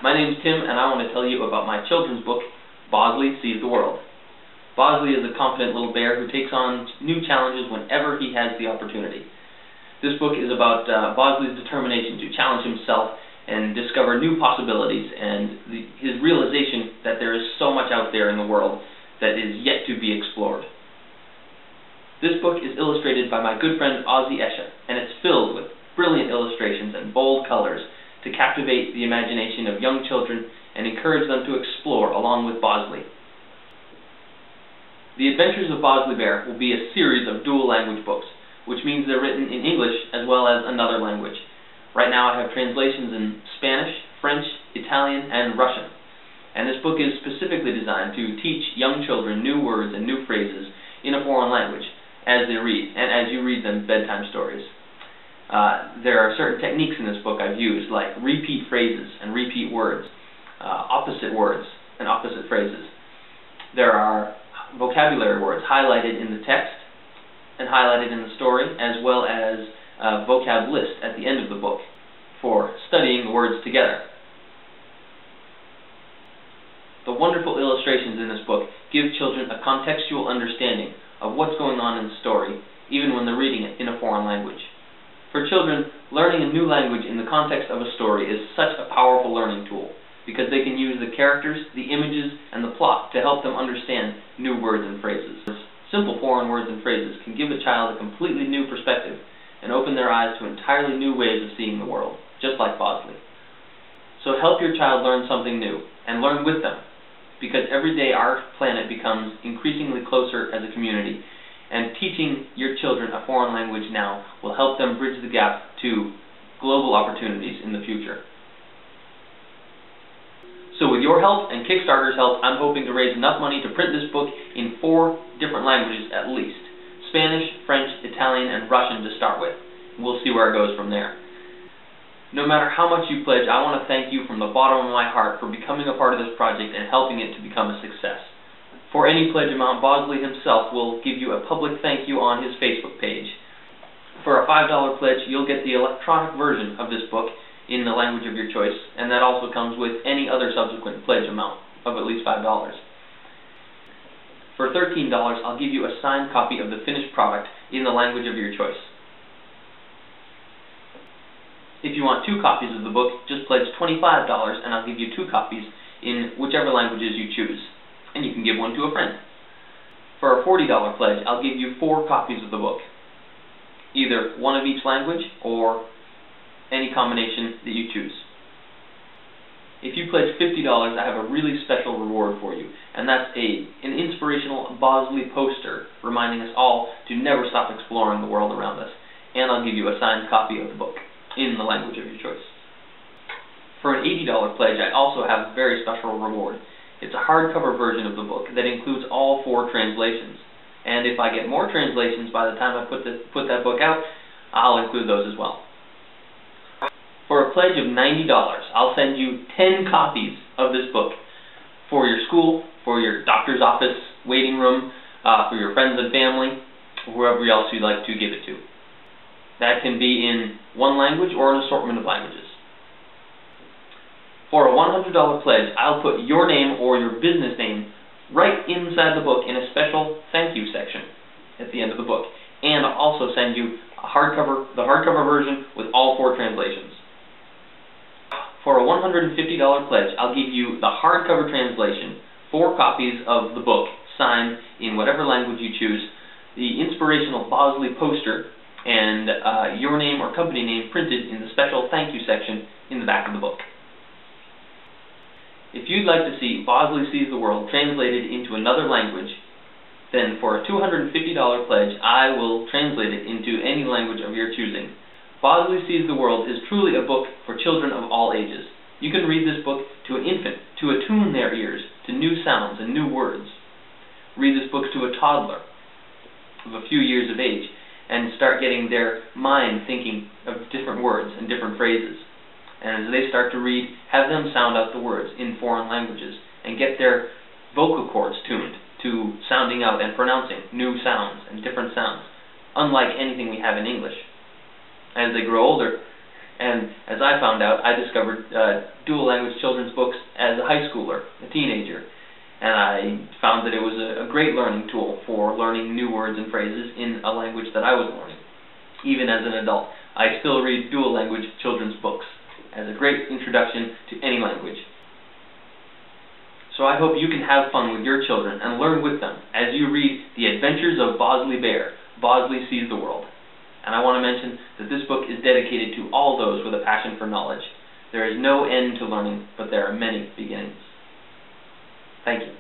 my name's Tim, and I want to tell you about my children's book, Bosley Sees the World. Bosley is a confident little bear who takes on new challenges whenever he has the opportunity. This book is about Bosley's determination to challenge himself and discover new possibilities, and his realization that there is so much out there in the world that is yet to be explored. This book is illustrated by my good friend Ozzy Esha, and it's filled with brilliant illustrations and bold colors to captivate the imagination of young children and encourage them to explore along with Bosley. The Adventures of Bosley Bear will be a series of dual language books, which means they're written in English as well as another language. Right now I have translations in Spanish, French, Italian, and Russian. And this book is specifically designed to teach young children new words and new phrases in a foreign language as they read, and as you read them bedtime stories. There are certain techniques in this book I've used, like repeat phrases and repeat words, opposite words and opposite phrases. There are vocabulary words highlighted in the text and highlighted in the story, as well as a vocab list at the end of the book for studying the words together. The wonderful illustrations in this book give children a contextual understanding of what's going on in the story, even when they're reading it in a foreign language. For children, learning a new language in the context of a story is such a powerful learning tool, because they can use the characters, the images, and the plot to help them understand new words and phrases. Simple foreign words and phrases can give a child a completely new perspective and open their eyes to entirely new ways of seeing the world, just like Bosley. So help your child learn something new, and learn with them, because every day our planet becomes increasingly closer as a community, and teaching your children a foreign language now will help them bridge the gap to global opportunities in the future. So with your help and Kickstarter's help, I'm hoping to raise enough money to print this book in 4 different languages at least: Spanish, French, Italian, and Russian to start with. We'll see where it goes from there. No matter how much you pledge, I want to thank you from the bottom of my heart for becoming a part of this project and helping it to become a success. For any pledge amount, Bosley himself will give you a public thank you on his Facebook page. For a $5 pledge, you'll get the electronic version of this book in the language of your choice, and that also comes with any other subsequent pledge amount of at least $5. For $13, I'll give you a signed copy of the finished product in the language of your choice. If you want 2 copies of the book, just pledge $25 and I'll give you 2 copies in whichever languages you choose. And you can give one to a friend. For a $40 pledge, I'll give you 4 copies of the book, either one of each language or any combination that you choose. If you pledge $50, I have a really special reward for you, and that's an inspirational Bosley poster reminding us all to never stop exploring the world around us, and I'll give you a signed copy of the book in the language of your choice. For an $80 pledge, I also have a very special reward. It's a hardcover version of the book that includes all 4 translations. And if I get more translations by the time I put that book out, I'll include those as well. For a pledge of $90, I'll send you 10 copies of this book for your school, for your doctor's office, waiting room, for your friends and family, or whoever else you'd like to give it to. That can be in one language or an assortment of languages. For a $100 pledge, I'll put your name or your business name right inside the book in a special thank you section at the end of the book. And I'll also send you the hardcover version with all 4 translations. For a $150 pledge, I'll give you the hardcover translation, 4 copies of the book signed in whatever language you choose, the inspirational Bosley poster, and your name or company name printed in the special thank you section in the back of the book. If you'd like to see Bosley Sees the World translated into another language, then for a $250 pledge, I will translate it into any language of your choosing. Bosley Sees the World is truly a book for children of all ages. You can read this book to an infant to attune their ears to new sounds and new words. Read this book to a toddler of a few years of age and start getting their mind thinking of different words and different phrases. And as they start to read, have them sound out the words in foreign languages and get their vocal cords tuned to sounding out and pronouncing new sounds and different sounds, unlike anything we have in English. As they grow older, And as I found out, I discovered dual language children's books as a high schooler, a teenager. And I found that it was a great learning tool for learning new words and phrases in a language that I was learning. Even as an adult, I still read dual language children's books as a great introduction to any language. So I hope you can have fun with your children and learn with them as you read The Adventures of Bosley Bear, Bosley Sees the World. And I want to mention that this book is dedicated to all those with a passion for knowledge. There is no end to learning, but there are many beginnings. Thank you.